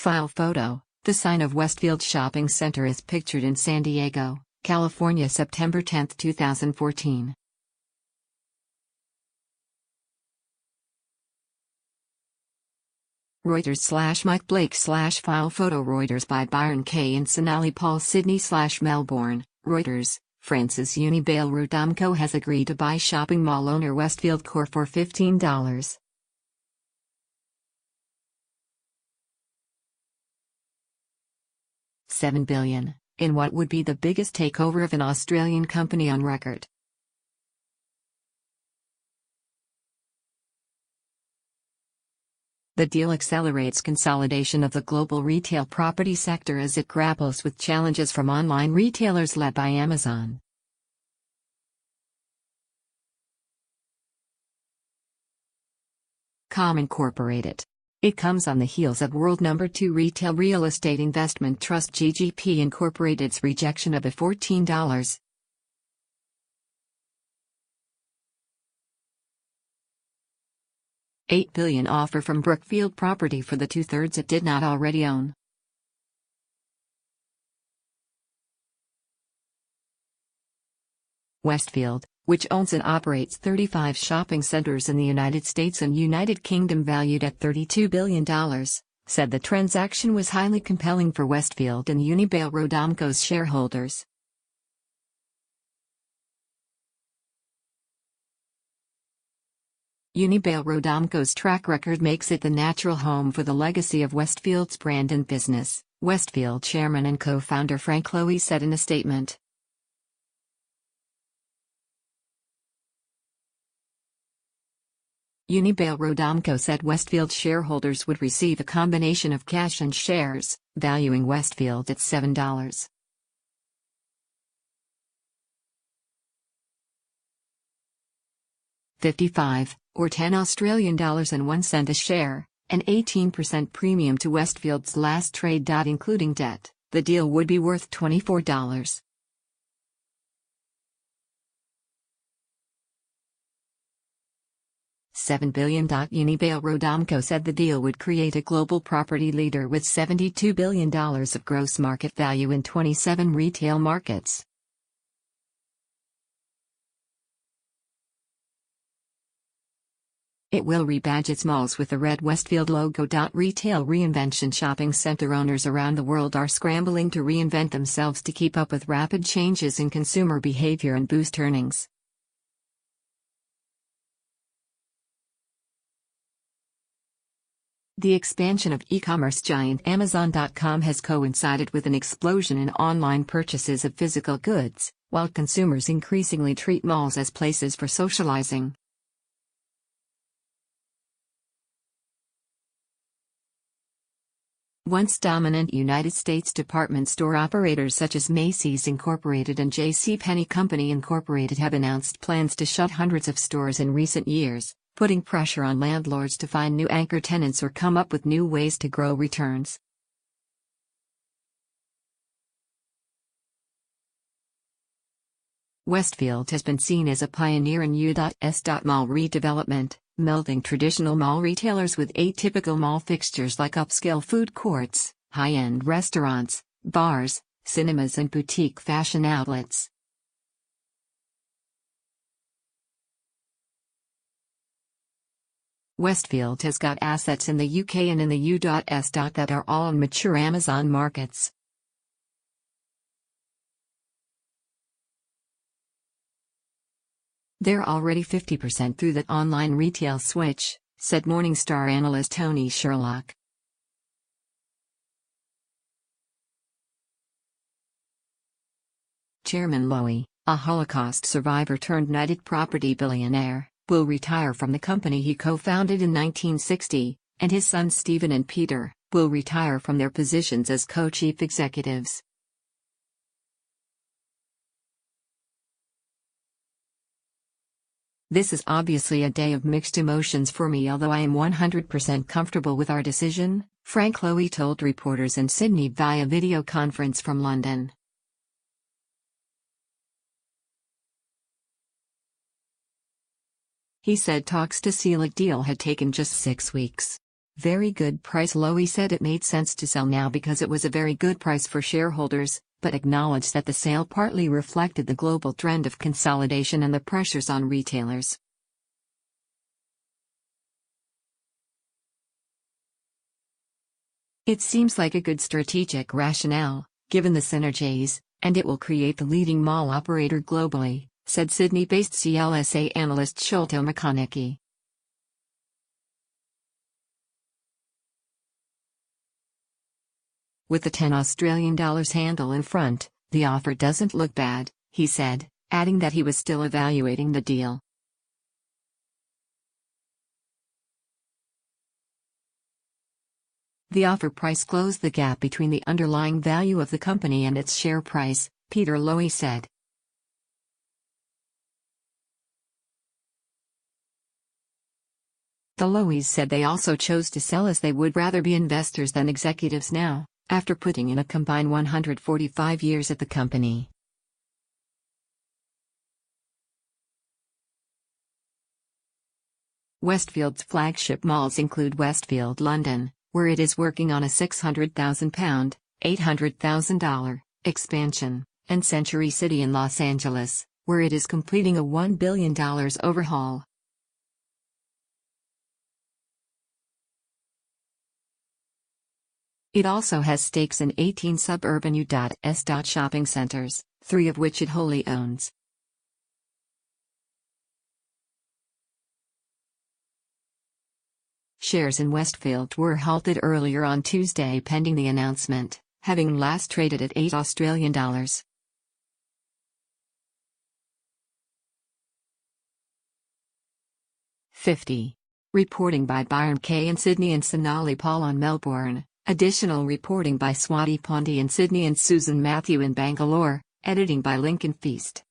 File photo. The sign of Westfield Shopping Center is pictured in San Diego, California, September 10, 2014. Reuters/Mike Blake/file photo. Reuters by Byron K. and Sonali Paul. Sydney/Melbourne. Reuters. France's Unibail-Rodamco has agreed to buy shopping mall owner Westfield Corp for $15. $7 billion, in what would be the biggest takeover of an Australian company on record. The deal accelerates consolidation of the global retail property sector as it grapples with challenges from online retailers led by Amazon. Incorporated. It comes on the heels of world number 2 retail real estate investment trust GGP Incorporated's rejection of a $14. $8 billion offer from Brookfield Property for the two-thirds it did not already own. Westfield, which owns and operates 35 shopping centers in the United States and United Kingdom valued at $32 billion, said the transaction was highly compelling for Westfield and Unibail-Rodamco's shareholders. Unibail-Rodamco's track record makes it the natural home for the legacy of Westfield's brand and business, Westfield chairman and co-founder Frank Lowy said in a statement. Unibail-Rodamco said Westfield shareholders would receive a combination of cash and shares, valuing Westfield at $7. $55, or $10 and 1 cent a share, an 18% premium to Westfield's last trade. Including debt, the deal would be worth $24. $7 billion. Unibail-Rodamco said the deal would create a global property leader with $72 billion of gross market value in 27 retail markets. It will rebadge its malls with the red Westfield logo. Retail reinvention. Shopping center owners around the world are scrambling to reinvent themselves to keep up with rapid changes in consumer behavior and boost earnings. The expansion of e-commerce giant Amazon.com has coincided with an explosion in online purchases of physical goods, while consumers increasingly treat malls as places for socializing. Once dominant United States department store operators such as Macy's Incorporated and JCPenney Company Incorporated have announced plans to shut hundreds of stores in recent years, putting pressure on landlords to find new anchor tenants or come up with new ways to grow returns. Westfield has been seen as a pioneer in U.S. mall redevelopment, melding traditional mall retailers with atypical mall fixtures like upscale food courts, high-end restaurants, bars, cinemas and boutique fashion outlets. Westfield has got assets in the UK and in the U.S. that are all in mature Amazon markets. They're already 50% through that online retail switch, said Morningstar analyst Tony Sherlock. Chairman Lowy, a Holocaust survivor turned United property billionaire, will retire from the company he co-founded in 1960, and his sons Stephen and Peter will retire from their positions as co-chief executives. This is obviously a day of mixed emotions for me, although I am 100% comfortable with our decision, Frank Lowy told reporters in Sydney via video conference from London. He said talks to seal a deal had taken just 6 weeks. Very good price. Lowy said it made sense to sell now because it was a very good price for shareholders, but acknowledged that the sale partly reflected the global trend of consolidation and the pressures on retailers. It seems like a good strategic rationale, given the synergies, and it will create the leading mall operator globally, said Sydney-based CLSA analyst Sholto McConaughey. With the $10 handle in front, the offer doesn't look bad, he said, adding that he was still evaluating the deal. The offer price closed the gap between the underlying value of the company and its share price, Peter Lowy said. The Lowys said they also chose to sell as they would rather be investors than executives now, after putting in a combined 145 years at the company. Westfield's flagship malls include Westfield London, where it is working on a £600,000, $800,000 expansion, and Century City in Los Angeles, where it is completing a $1 billion overhaul. It also has stakes in 18 suburban U.S. shopping centers, 3 of which it wholly owns. Shares in Westfield were halted earlier on Tuesday pending the announcement, having last traded at $8. $50. Reporting by Byron Kay in Sydney and Sonali Paul on Melbourne. Additional reporting by Swati Pandi in Sydney and Susan Matthew in Bangalore. Editing by Lincoln Feast.